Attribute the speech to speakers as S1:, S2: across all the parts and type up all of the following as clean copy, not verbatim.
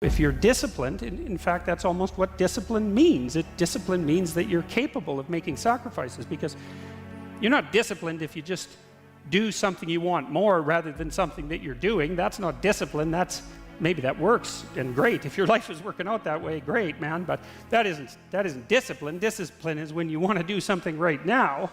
S1: If you're disciplined, in fact, that's almost what discipline means. Discipline means that you're capable of making sacrifices, because you're not disciplined if you just do something you want more rather than something that you're doing. That's not discipline. Maybe that works and great. If your life is working out that way, great, man, but that isn't discipline. Discipline is when you want to do something right now,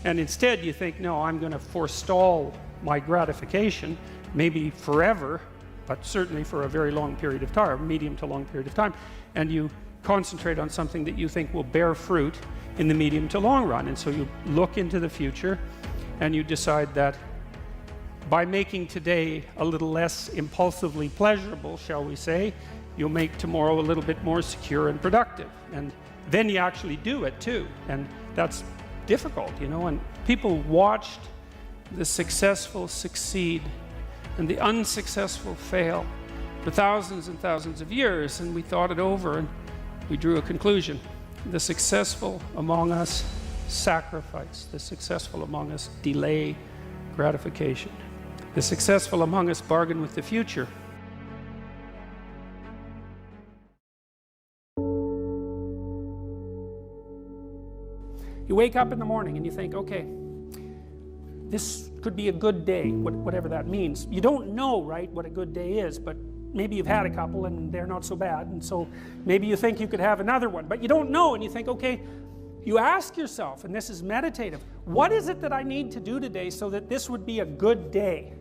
S1: and instead you think, no, I'm going to forestall my gratification, maybe forever, but certainly for a very long period of time, medium to long period of time, and you concentrate on something that you think will bear fruit in the medium to long run. And so you look into the future and you decide that by making today a little less impulsively pleasurable, shall we say, you'll make tomorrow a little bit more secure and productive. And then you actually do it too. And that's difficult, you know, and people watched the successful succeed and the unsuccessful fail for thousands and thousands of years, and we thought it over and we drew a conclusion. The successful among us sacrifice. The successful among us delay gratification. The successful among us bargain with the future. You wake up in the morning and you think, okay, this could be a good day, whatever that means. You don't know, right, what a good day is, but maybe you've had a couple and they're not so bad, and so maybe you think you could have another one, but you don't know, and you think, okay, you ask yourself, and this is meditative, what is it that I need to do today so that this would be a good day?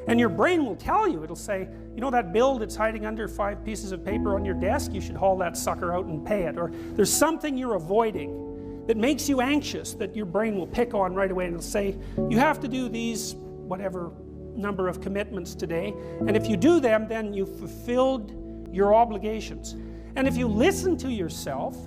S1: And your brain will tell you, it'll say, you know that bill that's hiding under 5 pieces of paper on your desk, you should haul that sucker out and pay it. Or there's something you're avoiding that makes you anxious that your brain will pick on right away, and it'll say, you have to do these whatever number of commitments today, and if you do them, then you've fulfilled your obligations. And if you listen to yourself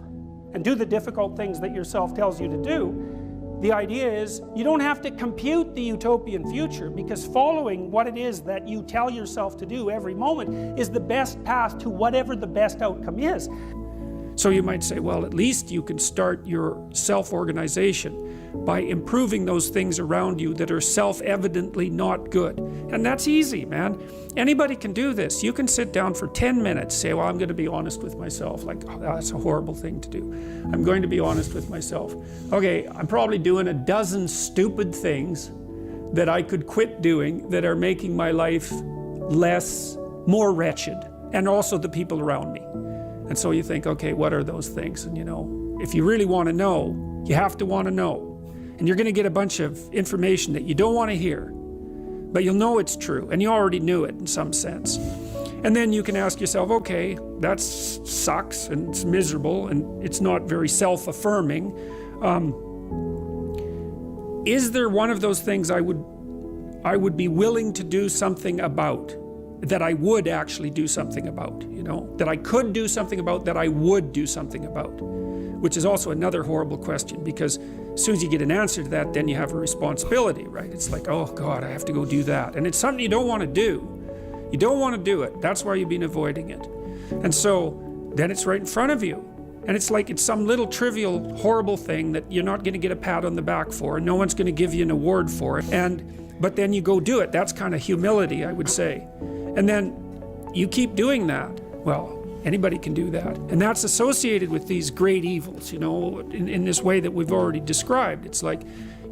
S1: and do the difficult things that yourself tells you to do, the idea is you don't have to compute the utopian future, because following what it is that you tell yourself to do every moment is the best path to whatever the best outcome is. So you might say, well, at least you can start your self-organization by improving those things around you that are self-evidently not good. And that's easy, man. Anybody can do this. You can sit down for 10 minutes, say, well, I'm going to be honest with myself. Like, oh, that's a horrible thing to do. I'm going to be honest with myself. Okay, I'm probably doing a dozen stupid things that I could quit doing that are making my life more wretched, and also the people around me. And so you think, okay, what are those things? And you know, if you really want to know, you have to want to know. And you're going to get a bunch of information that you don't want to hear, but you'll know it's true, and you already knew it in some sense. And then you can ask yourself, okay, that sucks, and it's miserable, and it's not very self-affirming. Is there one of those things I would be willing to do something about? That I would actually do something about, you know, that I could do something about, that I would do something about, which is also another horrible question, because as soon as you get an answer to that, then you have a responsibility, right? It's like, oh God, I have to go do that. And it's something you don't want to do. You don't want to do it. That's why you've been avoiding it. And so then it's right in front of you. And it's like it's some little trivial, horrible thing that you're not going to get a pat on the back for, and no one's going to give you an award for it. But then you go do it. That's kind of humility, I would say. And then you keep doing that. Well, anybody can do that. And that's associated with these great evils, you know, in this way that we've already described. It's like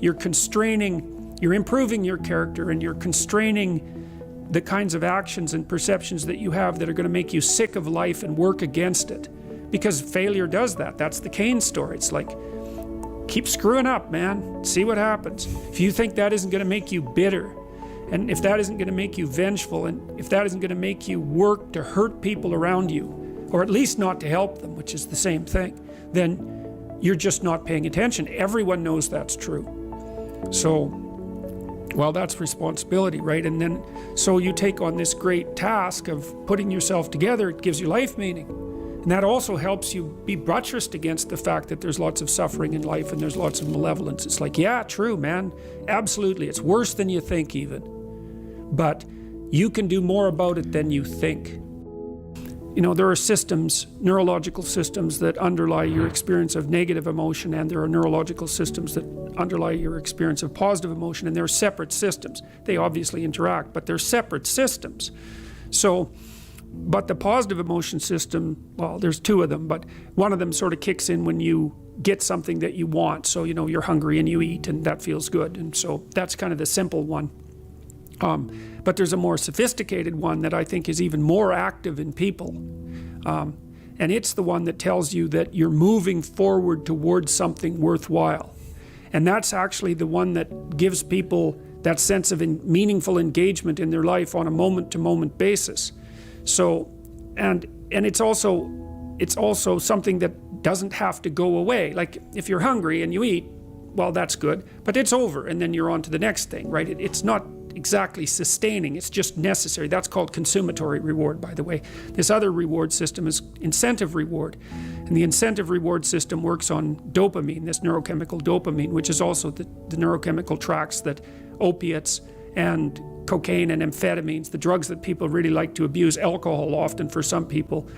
S1: you're improving your character, and you're constraining the kinds of actions and perceptions that you have that are going to make you sick of life and work against it. Because failure does that. That's the Cain story. It's like, keep screwing up, man. See what happens. If you think that isn't going to make you bitter, and if that isn't going to make you vengeful, and if that isn't going to make you work to hurt people around you, or at least not to help them, which is the same thing, then you're just not paying attention. Everyone knows that's true. So, well, that's responsibility, right? And then, so you take on this great task of putting yourself together. It gives you life meaning. And that also helps you be buttressed against the fact that there's lots of suffering in life and there's lots of malevolence. It's like, yeah, true, man. Absolutely. It's worse than you think even. But you can do more about it than you think. You know, there are systems, neurological systems, that underlie your experience of negative emotion, and there are neurological systems that underlie your experience of positive emotion, and they're separate systems. They obviously interact, but they're separate systems. So But the positive emotion system, well, there's two of them, but one of them sort of kicks in when you get something that you want. So, you know, you're hungry and you eat, and that feels good. And so that's kind of the simple one. But there's a more sophisticated one that I think is even more active in people. And it's the one that tells you that you're moving forward towards something worthwhile. And that's actually the one that gives people that sense of meaningful engagement in their life on a moment-to-moment basis. So, and it's also something that doesn't have to go away. Like if you're hungry and you eat, well, that's good, but it's over, and then you're on to the next thing, right? It's not exactly sustaining, it's just necessary. That's called consummatory reward, by the way. This other reward system is incentive reward, and the incentive reward system works on dopamine, this neurochemical dopamine, which is also the neurochemical tracks that opiates and cocaine and amphetamines, the drugs that people really like to abuse, alcohol often for some people,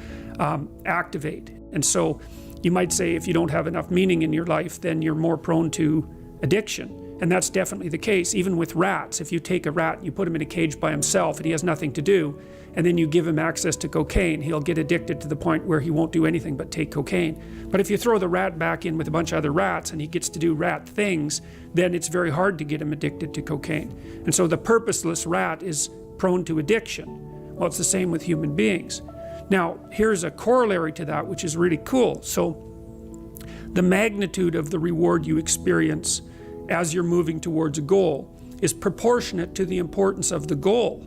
S1: activate. And so you might say if you don't have enough meaning in your life, then you're more prone to addiction. And that's definitely the case. Even with rats, if you take a rat and you put him in a cage by himself and he has nothing to do, and then you give him access to cocaine, he'll get addicted to the point where he won't do anything but take cocaine. But if you throw the rat back in with a bunch of other rats and he gets to do rat things, then it's very hard to get him addicted to cocaine. And so the purposeless rat is prone to addiction. Well, it's the same with human beings. Now, here's a corollary to that, which is really cool. So the magnitude of the reward you experience as you're moving towards a goal is proportionate to the importance of the goal.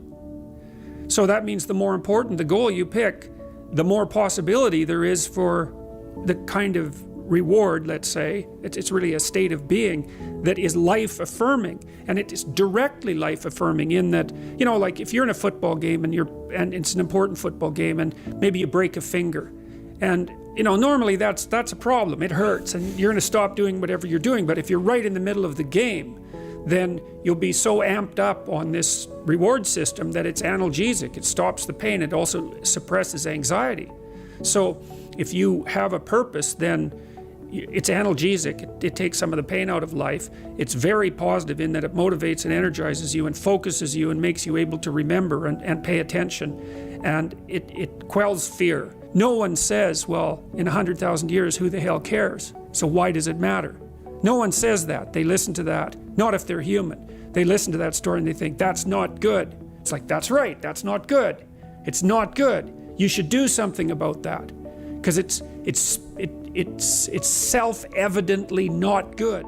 S1: So that means the more important the goal you pick, the more possibility there is for the kind of reward, let's say, it's really a state of being that is life-affirming. And it is directly life-affirming in that, you know, like if you're in a football game and it's an important football game and maybe you break a finger, and you know, normally that's a problem. It hurts and you're going to stop doing whatever you're doing. But if you're right in the middle of the game, then you'll be so amped up on this reward system that it's analgesic. It stops the pain. It also suppresses anxiety. So if you have a purpose, then it's analgesic. It takes some of the pain out of life. It's very positive in that it motivates and energizes you and focuses you and makes you able to remember and pay attention. And it quells fear. No one says, well, in 100,000 years, who the hell cares? So why does it matter? No one says that. They listen to that. Not if they're human. They listen to that story and they think, that's not good. It's like, that's right, that's not good. It's not good. You should do something about that. Because it's self-evidently not good.